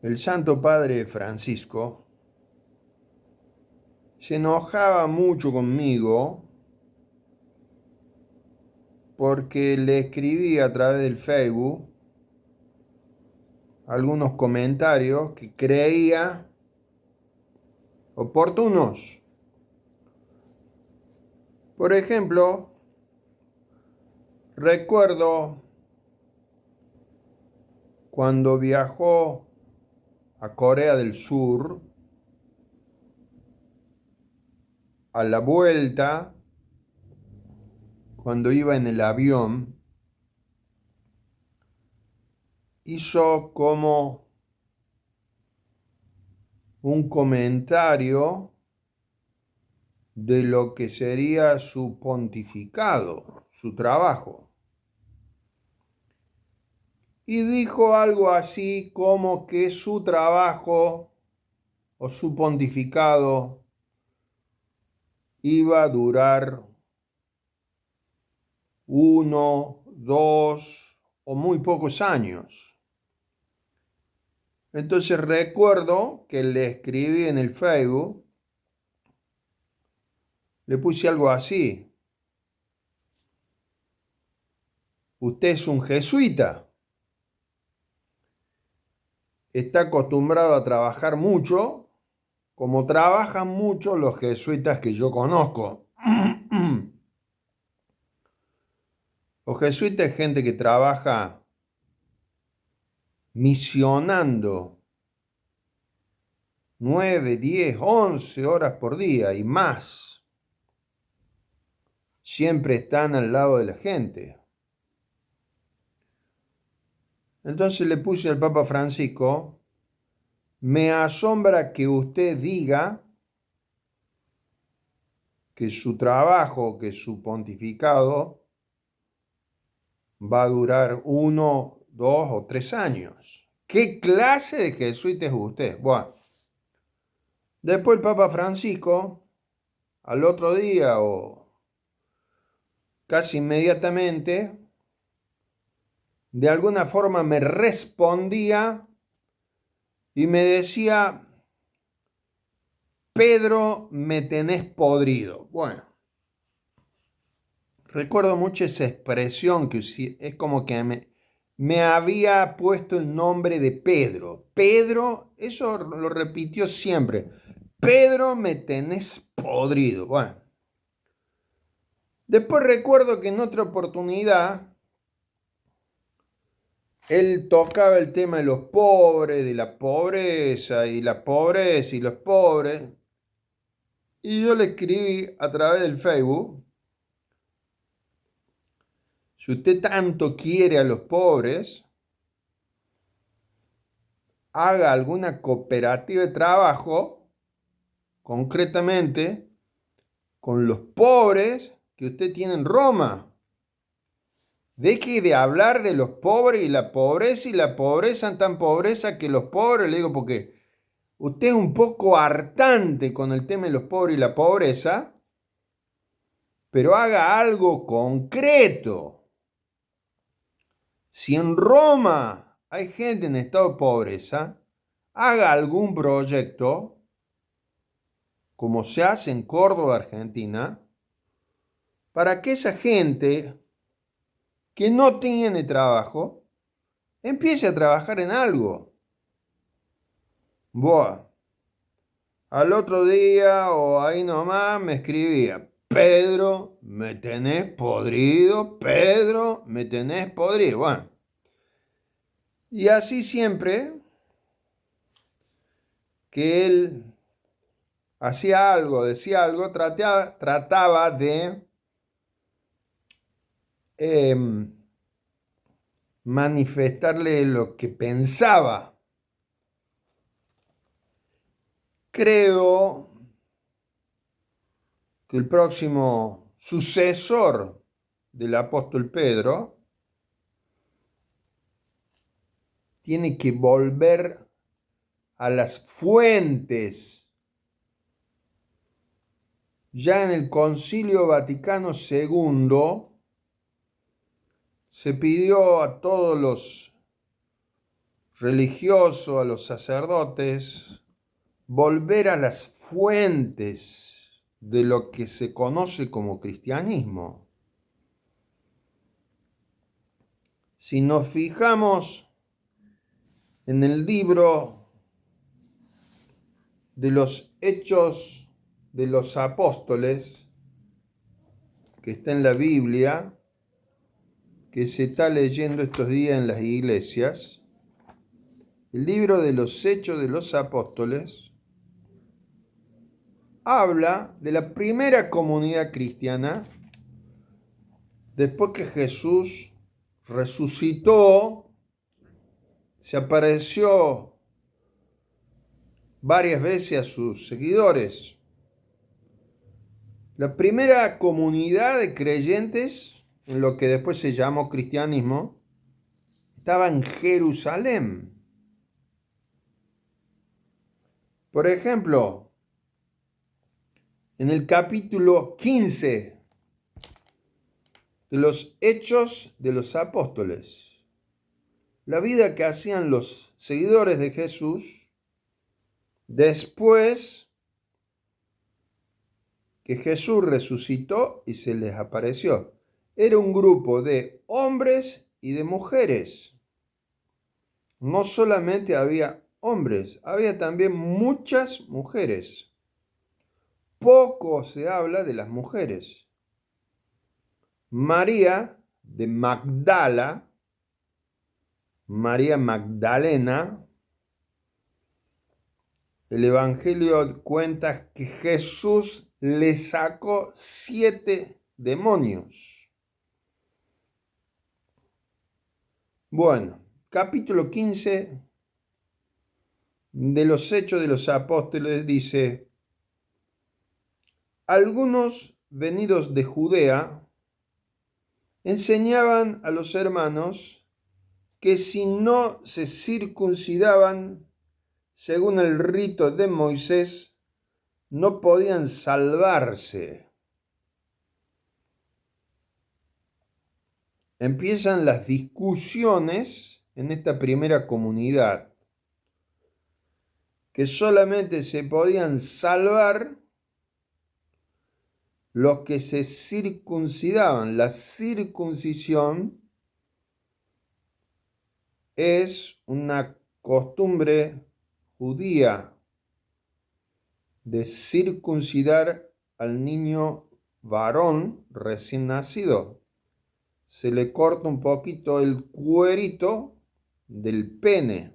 El Santo Padre Francisco se enojaba mucho conmigo porque le escribí a través del Facebook algunos comentarios que creía oportunos. Por ejemplo, recuerdo cuando viajó a Corea del Sur, a la vuelta, cuando iba en el avión, hizo como un comentario de lo que sería su pontificado, su trabajo. Y dijo algo así como que su trabajo o su pontificado iba a durar 1, 2 o muy pocos años. Entonces recuerdo que le escribí en el Facebook, le puse algo así: usted es un jesuita, está acostumbrado a trabajar mucho, como trabajan mucho los jesuitas que yo conozco. Los jesuitas es gente que trabaja misionando 9, 10, 11 horas por día y más. Siempre están al lado de la gente. Entonces le puse al Papa Francisco: me asombra que usted diga que su trabajo, que su pontificado va a durar 1, 2 o 3 años. ¿Qué clase de jesuita es usted? Bueno, después el Papa Francisco, al otro día o casi inmediatamente, de alguna forma me respondía y me decía: Pedro, me tenés podrido. Bueno, recuerdo mucho esa expresión que es como que me había puesto el nombre de Pedro. Pedro, eso lo repitió siempre: Pedro, me tenés podrido. Bueno, después recuerdo que en otra oportunidad él tocaba el tema de los pobres, de la pobreza y la pobreza y los pobres. Y yo le escribí a través del Facebook: si usted tanto quiere a los pobres, haga alguna cooperativa de trabajo, concretamente con los pobres que usted tiene en Roma. Deje de hablar de los pobres y la pobreza tan pobreza que los pobres, le digo, porque usted es un poco hartante con el tema de los pobres y la pobreza, pero haga algo concreto. Si en Roma hay gente en estado de pobreza, haga algún proyecto, como se hace en Córdoba, Argentina, para que esa gente que no tiene trabajo empiece a trabajar en algo. Buah. Al otro día o ahí nomás me escribía: Pedro, me tenés podrido, Pedro, me tenés podrido. Bueno, y así siempre que él hacía algo, decía algo, trataba de manifestarle lo que pensaba. Creo que el próximo sucesor del apóstol Pedro tiene que volver a las fuentes. Ya en el Concilio Vaticano II se pidió a todos los religiosos, a los sacerdotes, volver a las fuentes de lo que se conoce como cristianismo. Si nos fijamos en el libro de los Hechos de los Apóstoles, que está en la Biblia, que se está leyendo estos días en las iglesias, el libro de los Hechos de los Apóstoles habla de la primera comunidad cristiana después que Jesús resucitó, se apareció varias veces a sus seguidores. La primera comunidad de creyentes, en lo que después se llamó cristianismo, estaba en Jerusalén. Por ejemplo, en el capítulo 15 de los Hechos de los Apóstoles, la vida que hacían los seguidores de Jesús después que Jesús resucitó y se les apareció. Era un grupo de hombres y de mujeres. No solamente había hombres, había también muchas mujeres. Poco se habla de las mujeres. María de Magdala, María Magdalena, el Evangelio cuenta que Jesús le sacó 7 demonios. Bueno, capítulo 15 de los Hechos de los Apóstoles dice: algunos venidos de Judea enseñaban a los hermanos que si no se circuncidaban según el rito de Moisés, no podían salvarse. Empiezan las discusiones en esta primera comunidad, que solamente se podían salvar los que se circuncidaban. La circuncisión es una costumbre judía de circuncidar al niño varón recién nacido. Se le corta un poquito el cuerito del pene.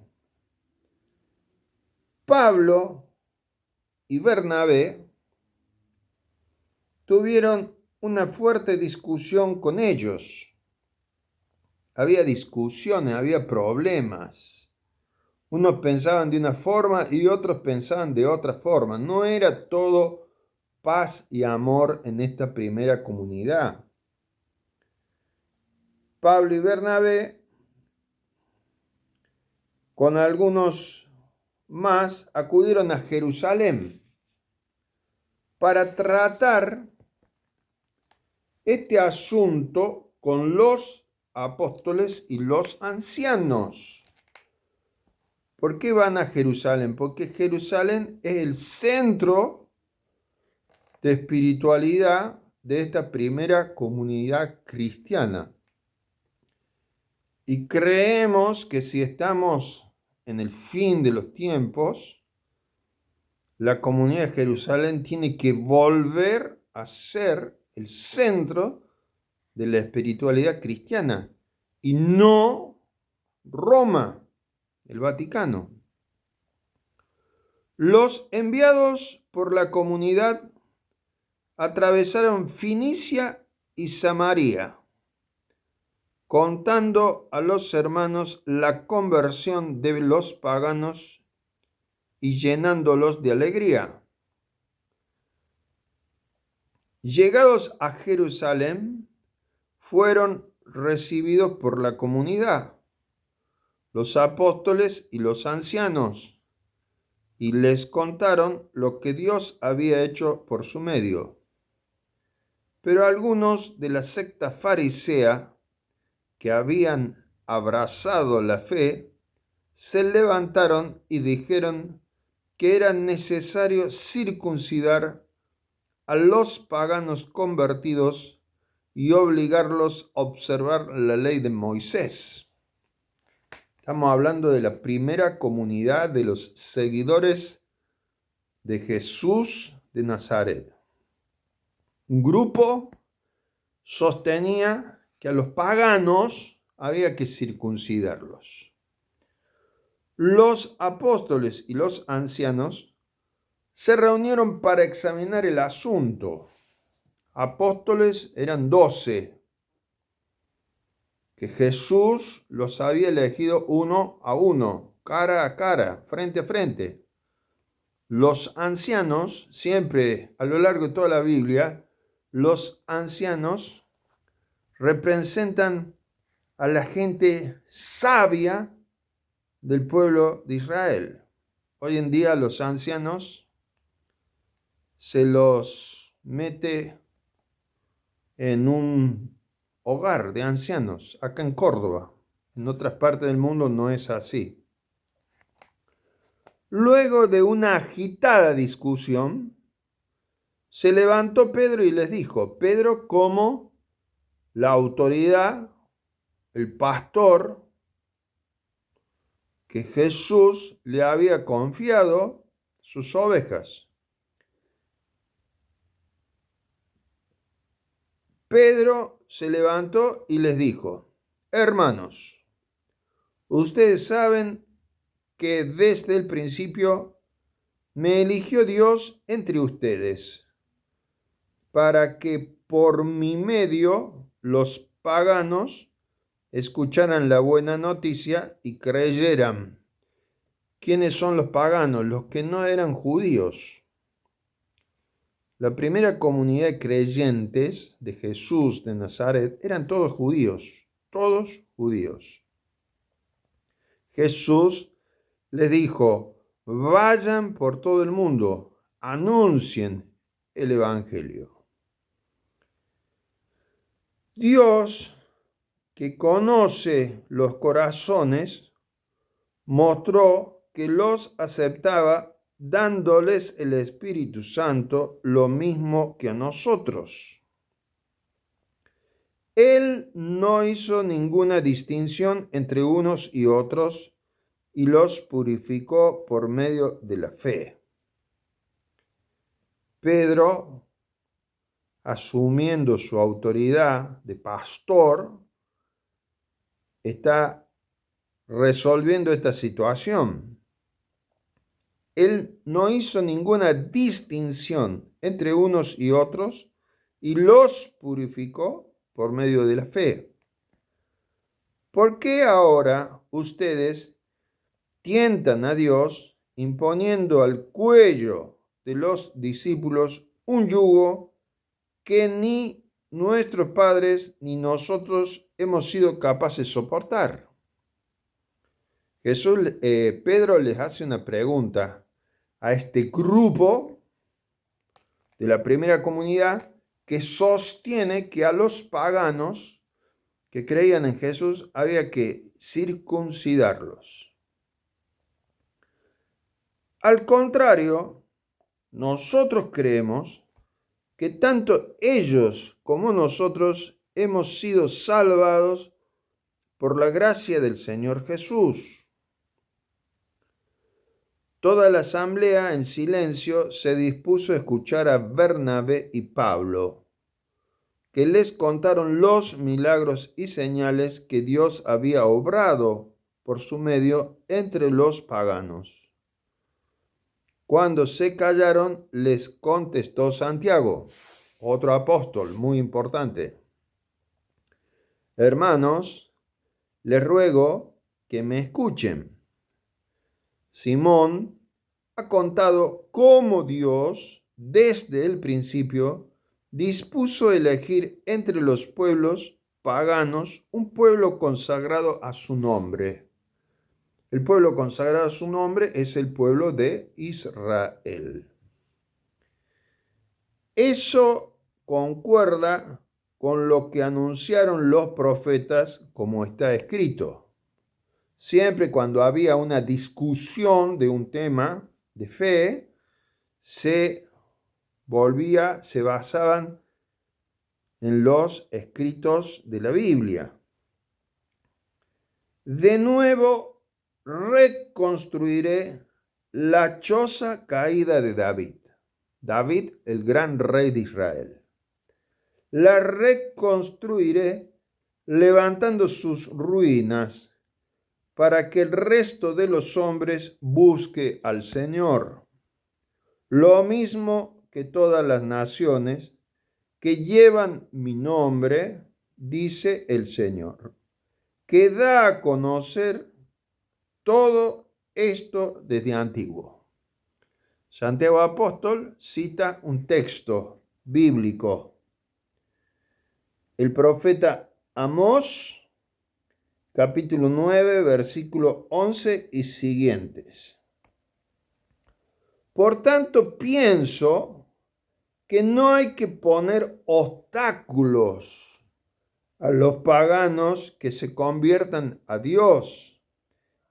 Pablo y Bernabé tuvieron una fuerte discusión con ellos. Había discusiones, había problemas. Unos pensaban de una forma y otros pensaban de otra forma. No era todo paz y amor en esta primera comunidad. Pablo y Bernabé, con algunos más, acudieron a Jerusalén para tratar este asunto con los apóstoles y los ancianos. ¿Por qué van a Jerusalén? Porque Jerusalén es el centro de espiritualidad de esta primera comunidad cristiana. Y creemos que si estamos en el fin de los tiempos, la comunidad de Jerusalén tiene que volver a ser el centro de la espiritualidad cristiana y no Roma, el Vaticano. Los enviados por la comunidad atravesaron Fenicia y Samaria, contando a los hermanos la conversión de los paganos y llenándolos de alegría. Llegados a Jerusalén, fueron recibidos por la comunidad, los apóstoles y los ancianos, y les contaron lo que Dios había hecho por su medio. Pero algunos de la secta farisea que habían abrazado la fe se levantaron y dijeron que era necesario circuncidar a los paganos convertidos y obligarlos a observar la ley de Moisés. Estamos hablando de la primera comunidad de los seguidores de Jesús de Nazaret. Un grupo sostenía que a los paganos había que circuncidarlos. Los apóstoles y los ancianos se reunieron para examinar el asunto. Apóstoles eran 12, que Jesús los había elegido uno a uno, cara a cara, frente a frente. Los ancianos, siempre a lo largo de toda la Biblia, los ancianos representan a la gente sabia del pueblo de Israel. Hoy en día los ancianos se los mete en un hogar de ancianos, acá en Córdoba. En otras partes del mundo no es así. Luego de una agitada discusión, se levantó Pedro y les dijo, Pedro como la autoridad, el pastor que Jesús le había confiado sus ovejas. Pedro se levantó y les dijo, hermanos, ustedes saben que desde el principio me eligió Dios entre ustedes, para que por mi medio los paganos escucharan la buena noticia y creyeran. ¿Quiénes son los paganos? Los que no eran judíos. La primera comunidad de creyentes de Jesús de Nazaret eran todos judíos, todos judíos. Jesús les dijo, vayan por todo el mundo, anuncien el Evangelio. Dios, que conoce los corazones, mostró que los aceptaba dándoles el Espíritu Santo lo mismo que a nosotros. Él no hizo ninguna distinción entre unos y otros y los purificó por medio de la fe. Pedro, asumiendo su autoridad de pastor, está resolviendo esta situación. Él no hizo ninguna distinción entre unos y otros y los purificó por medio de la fe. ¿Por qué ahora ustedes tientan a Dios imponiendo al cuello de los discípulos un yugo que ni nuestros padres ni nosotros hemos sido capaces de soportar? Pedro les hace una pregunta a este grupo de la primera comunidad que sostiene que a los paganos que creían en Jesús había que circuncidarlos. Al contrario, nosotros creemos que tanto ellos como nosotros hemos sido salvados por la gracia del Señor Jesús. Toda la asamblea en silencio se dispuso a escuchar a Bernabé y Pablo, que les contaron los milagros y señales que Dios había obrado por su medio entre los paganos. Cuando se callaron, les contestó Santiago, otro apóstol muy importante. Hermanos, les ruego que me escuchen. Simón ha contado cómo Dios, desde el principio, dispuso elegir entre los pueblos paganos un pueblo consagrado a su nombre. El pueblo consagrado a su nombre es el pueblo de Israel. Eso concuerda con lo que anunciaron los profetas, como está escrito. Siempre cuando había una discusión de un tema de fe, se basaban en los escritos de la Biblia. De nuevo reconstruiré la choza caída de David. David, el gran rey de Israel. La reconstruiré levantando sus ruinas para que el resto de los hombres busque al Señor. Lo mismo que todas las naciones que llevan mi nombre, dice el Señor, que da a conocer todo esto desde antiguo. Santiago Apóstol cita un texto bíblico. El profeta Amós, capítulo 9, versículo 11 y siguientes. Por tanto, pienso que no hay que poner obstáculos a los paganos que se conviertan a Dios.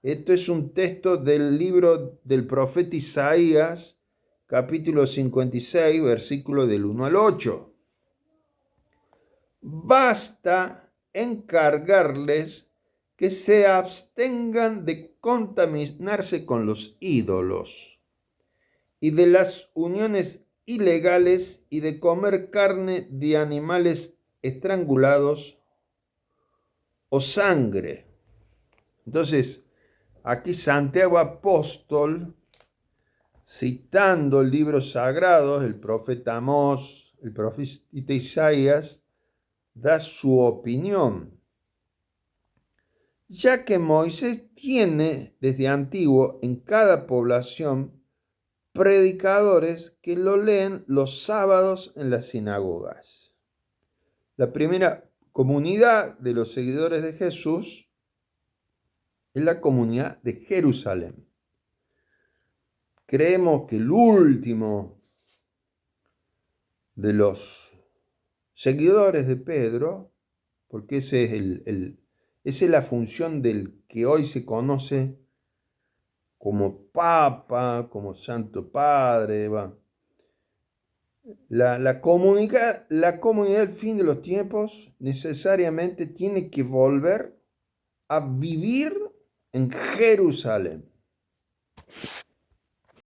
Esto es un texto del libro del profeta Isaías, capítulo 56, versículo del 1 al 8. Basta encargarles que se abstengan de contaminarse con los ídolos y de las uniones ilegales y de comer carne de animales estrangulados o sangre. Entonces, aquí Santiago Apóstol, citando libros sagrados, el profeta Amós, el profeta Isaías, da su opinión, ya que Moisés tiene desde antiguo en cada población predicadores que lo leen los sábados en las sinagogas. La primera comunidad de los seguidores de Jesús es la comunidad de Jerusalén. Creemos que el último de los seguidores de Pedro, porque esa es la función del que hoy se conoce como Papa, como Santo Padre, La comunidad del fin de los tiempos necesariamente tiene que volver a vivir en Jerusalén.